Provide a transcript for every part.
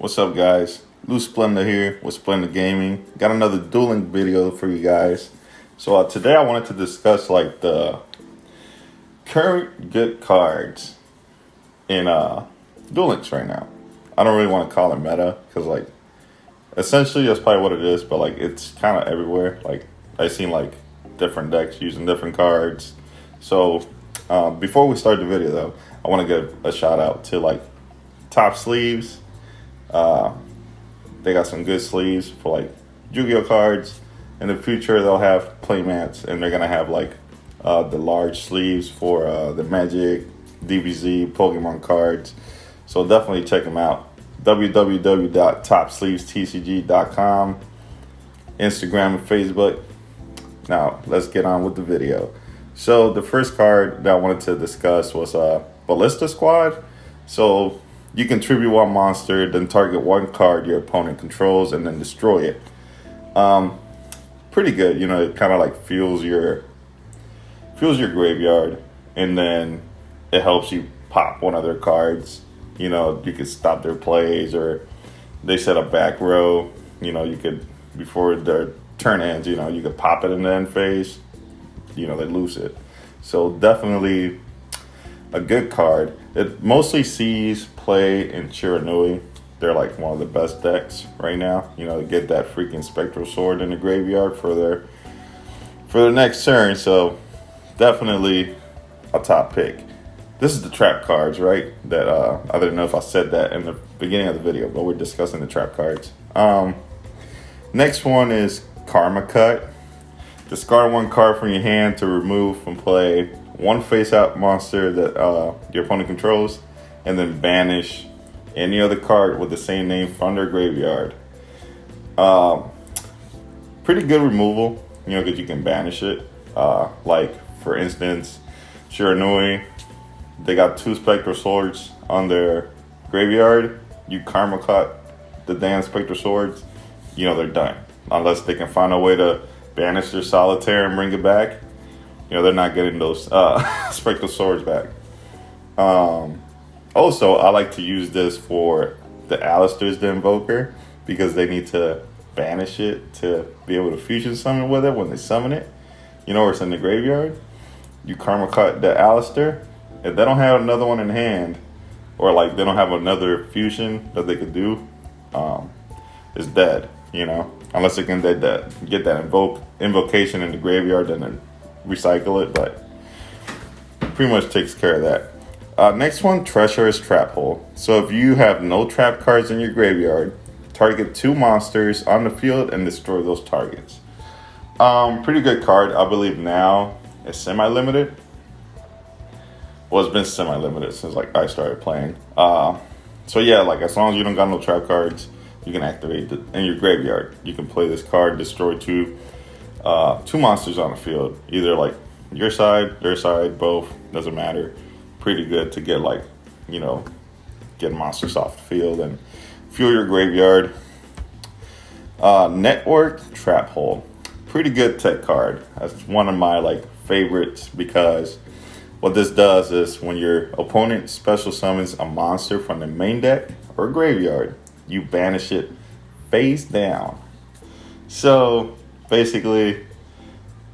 What's up, guys? Lou Splendor here with Splendor Gaming. Got another Duel Link video for you guys. So today I wanted to discuss like the current good cards in Duel Links right now. I don't really want to call it meta because like essentially that's probably what it is, but like it's kind of everywhere. Like I've seen like different decks using different cards. So before we start the video though, I want to give a shout out to like Top Sleeves. They got some good sleeves for like Yu-Gi-Oh cards. In the future, they'll have playmats, and they're gonna have like the large sleeves for the Magic, DBZ, Pokemon cards. So definitely check them out. www.topsleevestcg.com, Instagram and Facebook. Now let's get on with the video. So the first card that I wanted to discuss was Ballista Squad. So you contribute one monster, then target one card your opponent controls, and then destroy it. Pretty good, you know. It kind of like fuels your graveyard, and then it helps you pop one of their cards. You know, you could stop their plays, or they set a back row. You know, you could before their turn ends. You know, you could pop it in the end phase. You know, they lose it. So definitely a good card. It mostly sees play in Chiranui. They're like one of the best decks right now. You know, to get that freaking Spectral Sword in the graveyard for their next turn. So definitely a top pick. This is the trap cards, right? That I don't know if I said that in the beginning of the video, but we're discussing the trap cards. Next one is Karma Cut. Discard one card from your hand to remove from play one face-out monster that your opponent controls, and then banish any other card with the same name from their graveyard. Pretty good removal, you know, because you can banish it. Like, for instance, Shiranui, they got 2 Spectral Swords on their graveyard. You Karma Cut the damn Spectral Swords, you know, they're done. Unless they can find a way to banish their Solitaire and bring it back. You know, they're not getting those Spectral Swords back. Also, I like to use this for the Alistairs, the Invoker, because they need to banish it to be able to fusion summon with it when they summon it. You know, or it's in the graveyard. You Karma Cut the Alistair. If they don't have another one in hand, or like they don't have another fusion that they could do, it's dead, you know. Unless they can get that invocation in the graveyard and then recycle it, but pretty much takes care of that. Next one, Treacherous Trap Hole. So if you have no trap cards in your graveyard, target 2 monsters on the field and destroy those targets. Pretty good card. I believe now it's semi-limited. Well, it's been semi-limited since like I started playing. So yeah, like as long as you don't got no trap cards, you can activate it in your graveyard. You can play this card, destroy 2 monsters on the field, either like your side, their side, both, doesn't matter. Pretty good to get like, you know, get monsters off the field and fuel your graveyard. Network Trap Hole, pretty good tech card. That's one of my like favorites, because what this does is when your opponent special summons a monster from the main deck or graveyard, you banish it face down. So basically,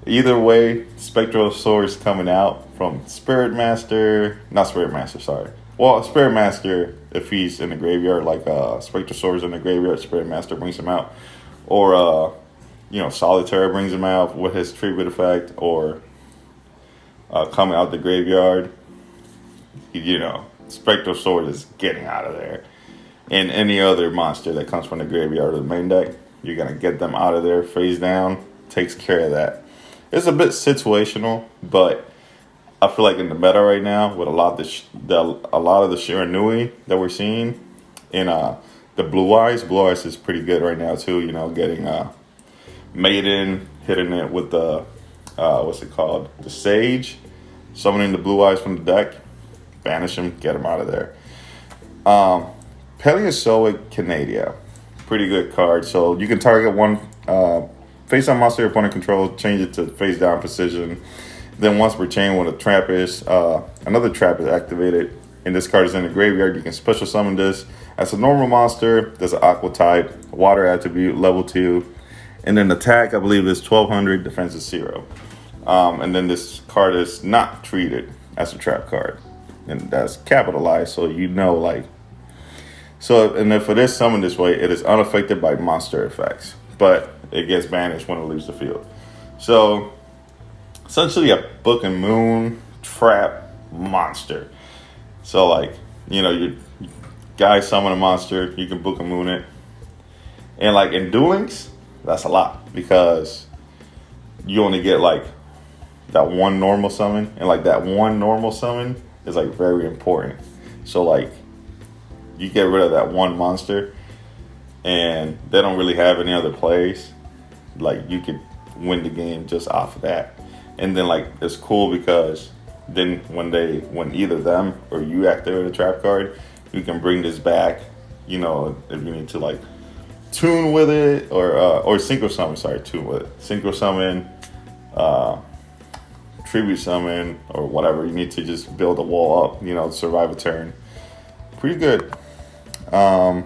either way, Spectral Swords coming out from Spirit Master, Well, Spirit Master, if he's in the graveyard, like Spectral Swords in the graveyard, Spirit Master brings him out. Or, you know, Solitaire brings him out with his tribute effect, or coming out the graveyard. You know, Spectral Sword is getting out of there. And any other monster that comes from the graveyard or the main deck, you're going to get them out of there face down. Takes care of that. It's a bit situational, but I feel like in the meta right now, with a lot of the Shiranui that we're seeing in the Blue Eyes is pretty good right now too. You know, getting Maiden, hitting it with the what's it called, the Sage, summoning the Blue Eyes from the deck, banish them, get them out of there. Paleozoic Canadia, pretty good card. So you can target one face down monster your opponent controls, change it to face down position. Then once per chain, when a trap is another trap is activated and this card is in the graveyard, you can special summon this As a normal monster, there's an aqua type, water attribute, level 2. And then attack, I believe, is 1200, defense is 0. And then this card is not treated as a trap card. And that's capitalized, so you know, like. So, and if it is summoned this way, it is unaffected by monster effects. But it gets banished when it leaves the field. So, essentially a Book and Moon trap monster. So, like, you know, you guys summon a monster, you can Book and Moon it. And, like, in Duel Links, that's a lot. Because you only get, like, that one normal summon. And, like, that one normal summon is, like, very important. So, like, you get rid of that one monster, and they don't really have any other plays. Like, you could win the game just off of that. And then, like, it's cool because then when either them or you activate a trap card, you can bring this back, you know, if you need to, like, tune with it or synchro summon, tune with it. Synchro summon, tribute summon, or whatever. You need to just build a wall up, you know, survive a turn. Pretty good. The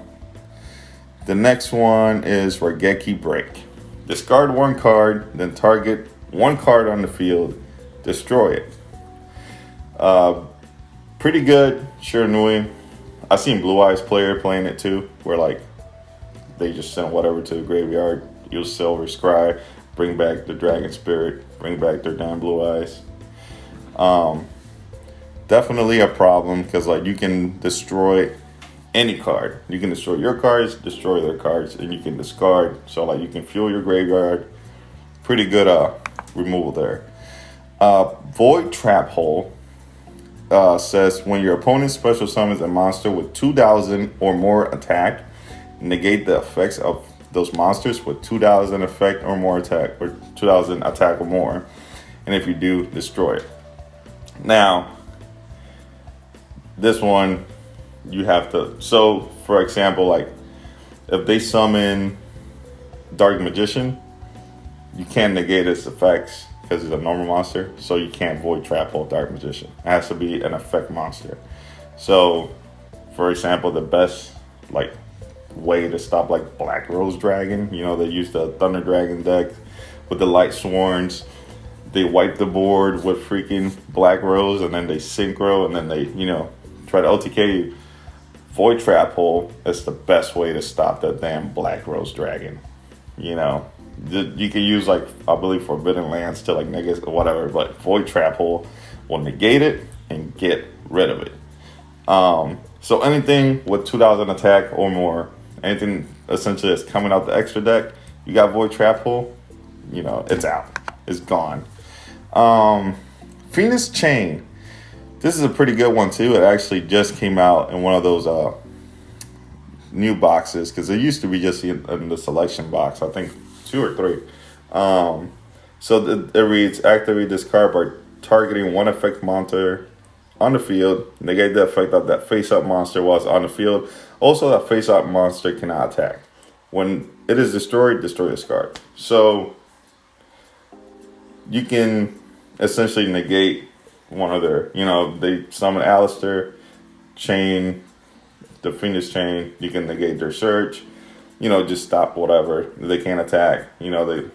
next one is Rogecki Break. Discard one card, then target one card on the field, destroy it. Pretty good, sure annoying. I've seen Blue Eyes player playing it too, where like they just send whatever to the graveyard, use Silver Scry, bring back the Dragon Spirit, bring back their damn Blue Eyes. Definitely a problem because like you can destroy any card. You can destroy your cards, destroy their cards, and you can discard. So like you can fuel your graveyard. Pretty good removal there. Void Trap Hole says when your opponent special summons a monster with 2,000 or more attack, negate the effects of those monsters with 2,000 effect or more attack, or 2,000 attack or more. And if you do, destroy it. Now, this one, you have to, so for example, like if they summon Dark Magician, you can't negate its effects because it's a normal monster, so you can't Void Trap Hole Dark Magician. It has to be an effect monster. So for example, the best like way to stop like Black Rose Dragon, you know, they use the Thunder Dragon deck with the Light Sworns. They wipe the board with freaking Black Rose, and then they synchro, and then they, you know, try to OTK you. Void Trap Hole is the best way to stop that damn Black Rose Dragon. You know, you can use like, I believe, Forbidden Lands to like negate whatever, but Void Trap Hole will negate it and get rid of it. So anything with 2,000 attack or more, anything essentially that's coming out the extra deck, you got Void Trap Hole, you know, it's out. It's gone. Phoenix Chain. This is a pretty good one too. It actually just came out in one of those new boxes, because it used to be just in the selection box, I think 2 or 3. So it reads, activate this card by targeting one effect monster on the field, negate the effect of that face-up monster while it's on the field. Also, that face-up monster cannot attack. When it is destroyed, destroy this card. So you can essentially negate one of their, you know, they summon Alistair, chain, the Phoenix Chain, you can negate their search, you know, just stop whatever. They can't attack, you know, they,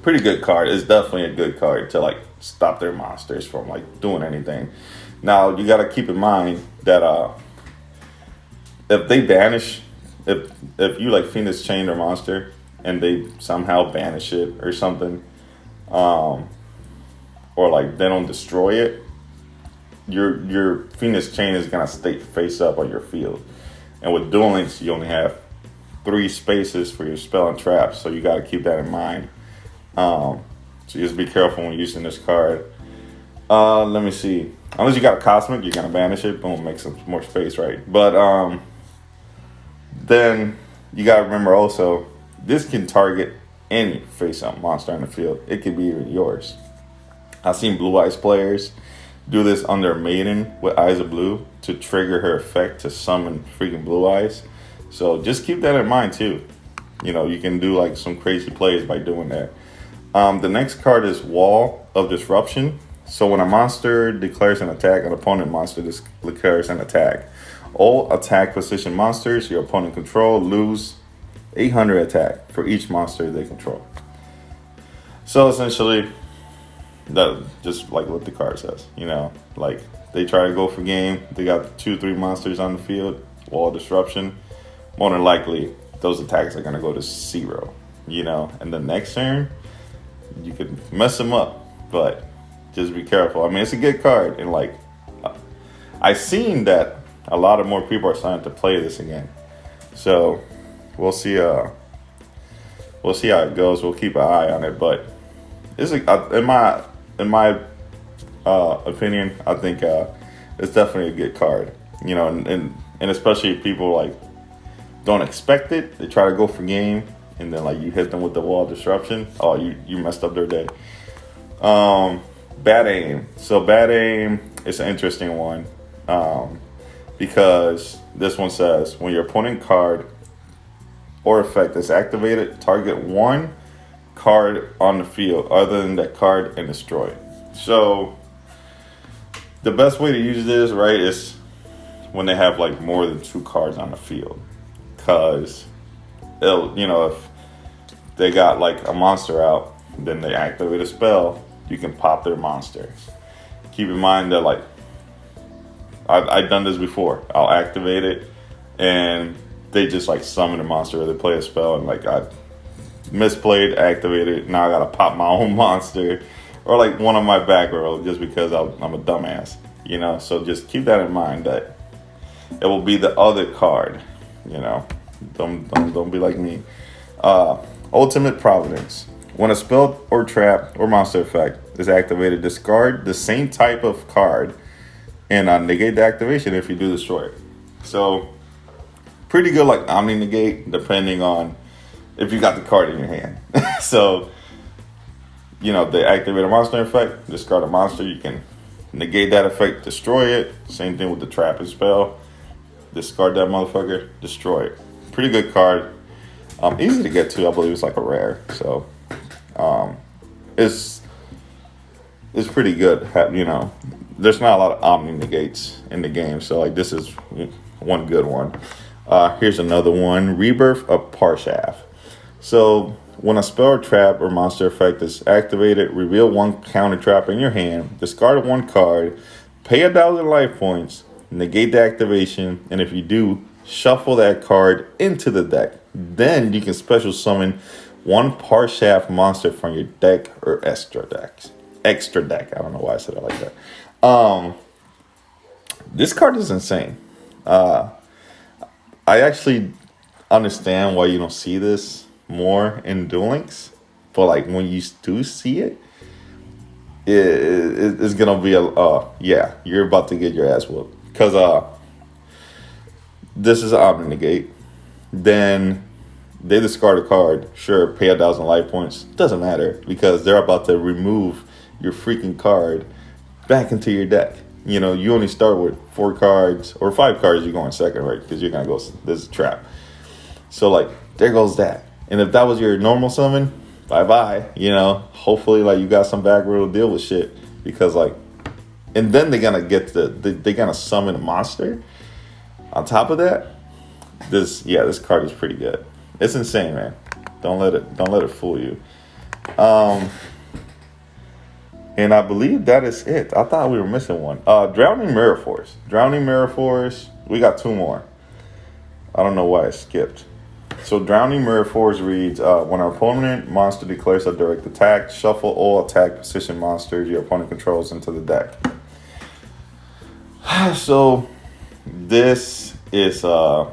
pretty good card. It's definitely a good card to like stop their monsters from like doing anything. Now, you got to keep in mind that if they banish, if you like Phoenix Chain their monster and they somehow banish it or something, or like they don't destroy it, your Phoenix Chain is gonna stay face up on your field. And with Duel Links, you only have 3 spaces for your spell and trap, so you gotta keep that in mind. So just be careful when using this card. Let me see. Unless you got a Cosmic, you're gonna banish it. Boom, make some more space, right? But then you gotta remember also, this can target any face-up monster on the field. It could be even yours. I've seen Blue Eyes players do this on their Maiden with Eyes of Blue to trigger her effect to summon freaking Blue Eyes. So just keep that in mind too. You know, you can do like some crazy plays by doing that. The next card is Wall of Disruption. So when a monster declares an attack, an opponent monster declares an attack. All attack position monsters your opponent control lose 800 attack for each monster they control. So essentially, that just like what the card says, you know, like they try to go for game, they got 2-3 monsters on the field, wall disruption, more than likely those attacks are going to go to 0, you know, and the next turn you could mess them up, but just be careful. I mean, it's a good card, and like I've seen that a lot of more people are starting to play this again, so we'll see how it goes. We'll keep an eye on it, but it's in my opinion, I think it's definitely a good card, you know, and especially if people like don't expect it, they try to go for game, and then like you hit them with the wall disruption. Oh, you messed up their day. Bad aim. So bad aim is an interesting one, because this one says when your opponent card or effect is activated, target one card on the field other than that card and destroy it. So the best way to use this, right, is when they have like more than 2 cards on the field, because it'll, you know, if they got like a monster out, then they activate a spell, you can pop their monster. Keep in mind that like I've done this before. I'll activate it and they just like summon a monster, or they play a spell, and like I misplayed, activated, now I gotta pop my own monster, or like one on my back row, just because I'm a dumbass, you know. So just keep that in mind, that it will be the other card, you know. Don't be like me. Ultimate Providence. When a spell or trap or monster effect is activated, discard the same type of card and negate the activation if you do destroy it. So pretty good, like Omni Negate, depending on if you got the card in your hand. So, you know, they activate a monster effect, discard a monster, you can negate that effect, destroy it. Same thing with the trap and spell. Discard that motherfucker, destroy it. Pretty good card. Easy to get to. I believe it's like a rare. So it's pretty good. You know, there's not a lot of Omni Negates in the game, so like this is one good one. Here's another one. Rebirth of Parshaft. So when a spell or trap or monster effect is activated, reveal one counter trap in your hand, discard one card, pay 1,000 life points, negate the activation, and if you do, shuffle that card into the deck. Then you can special summon one parshaft monster from your deck or extra deck. I don't know why I said it like that. This card is insane. I actually understand why you don't see this more in Duel Links, but like when you do see it, it's gonna be yeah, you're about to get your ass whooped, because this is an Omni Negate. Then they discard a card, sure, pay 1,000 life points, doesn't matter, because they're about to remove your freaking card back into your deck. You know, you only start with 4 cards or 5 cards, you're going second, right? Because you're gonna go, this is a trap. So like, there goes that. And if that was your normal summon, bye-bye, you know. Hopefully like you got some back row to deal with shit, because like, and then they're gonna get they're gonna summon a monster on top of that. This card is pretty good. It's insane, man. Don't let it fool you. And I believe that is it. I thought we were missing one. Drowning Mirror Force. Drowning Mirror Force. We got 2 more. I don't know why I skipped. So Drowning Mirror Force reads, when an opponent monster declares a direct attack, shuffle all attack position monsters your opponent controls into the deck. So this is a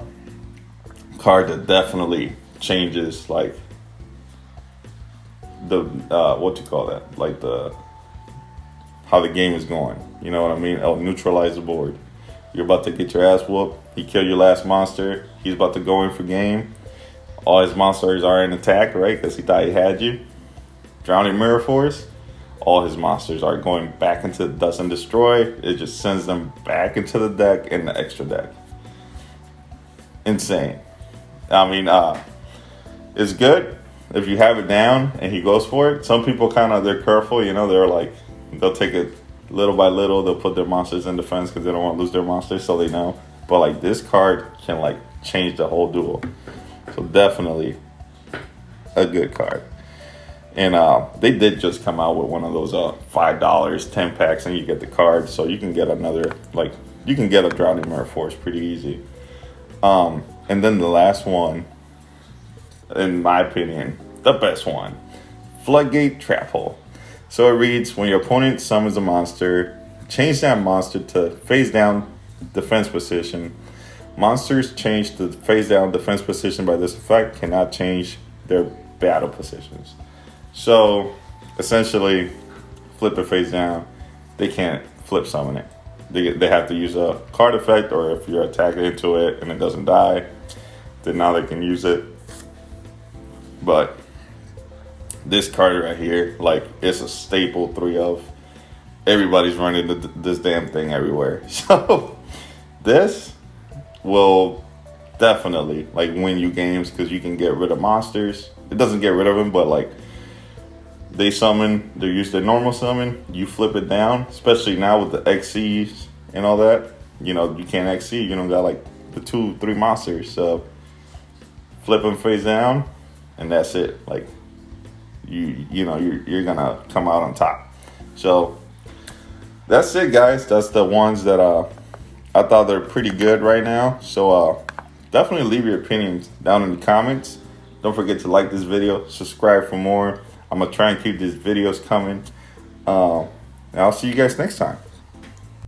card that definitely changes like the what you call that, like the how the game is going, you know what I mean? It'll neutralize the board. You're about to get your ass whooped, he killed your last monster, he's about to go in for game, all his monsters are in attack, right, because he thought he had you. Drowning Mirror Force, all his monsters are going back into the Dust and Destroy. It just sends them back into the deck and the extra deck. Insane. I mean, it's good if you have it down and he goes for it. Some people they're careful, you know, they're like, they'll take it little by little. They'll put their monsters in defense because they don't want to lose their monsters, so they know but like this card can like change the whole duel. So definitely a good card. And they did just come out with one of those $5 10 packs, and you get the card, so you can get another, like, you can get a Drowning Mirror Force pretty easy. And then the last one, in my opinion, the best one, Floodgate Trap Hole. So it reads, when your opponent summons a monster, change that monster to face down defense position. Monsters change to face down defense position by this effect cannot change their battle positions. So essentially, flip it face down. They can't flip summon it. They have to use a card effect, or if you're attacking into it and it doesn't die, then now they can use it. But this card right here, like, it's a staple 3 of. Everybody's running this damn thing everywhere. So this will definitely like win you games because you can get rid of monsters. It doesn't get rid of them, but like they use their normal summon. You flip it down, especially now with the XCs and all that. You know, you can't XC. You don't got like the 2-3 monsters. So flip them face down, and that's it. Like you know you're gonna come out on top. So that's it, guys. That's the ones that I thought they're pretty good right now. So definitely leave your opinions down in the comments. Don't forget to like this video, subscribe for more. I'm gonna try and keep these videos coming. And I'll see you guys next time.